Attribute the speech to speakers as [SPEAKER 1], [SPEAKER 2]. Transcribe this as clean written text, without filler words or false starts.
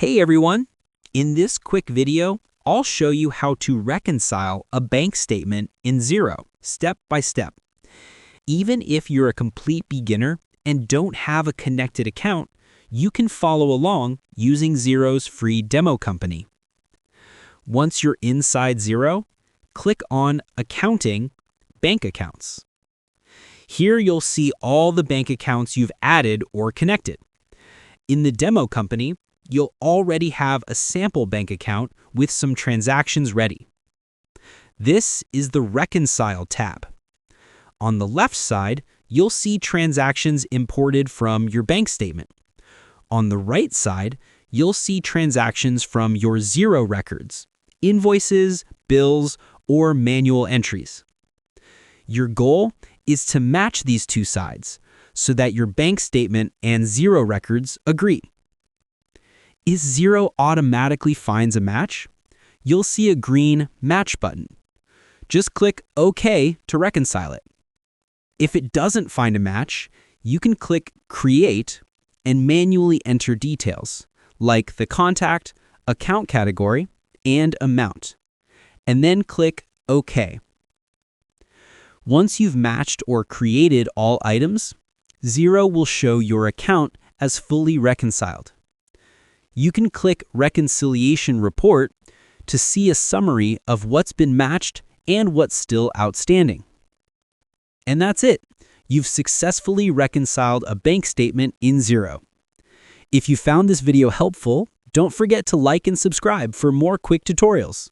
[SPEAKER 1] Hey everyone! In this quick video, I'll show you how to reconcile a bank statement in Xero, step by step. Even if you're a complete beginner and don't have a connected account, you can follow along using Xero's free demo company. Once you're inside Xero, click on Accounting, Bank Accounts. Here you'll see all the bank accounts you've added or connected. In the demo company, you'll already have a sample bank account with some transactions ready. This is the Reconcile tab. On the left side, you'll see transactions imported from your bank statement. On the right side, you'll see transactions from your Xero records, invoices, bills, or manual entries. Your goal is to match these two sides so that your bank statement and Xero records agree. If Xero automatically finds a match, you'll see a green Match button. Just click OK to reconcile it. If it doesn't find a match, you can click Create and manually enter details, like the contact, account category, and amount, and then click OK. Once you've matched or created all items, Xero will show your account as fully reconciled. You can click Reconciliation Report to see a summary of what's been matched and what's still outstanding. And that's it. You've successfully reconciled a bank statement in Xero. If you found this video helpful, don't forget to like and subscribe for more quick tutorials.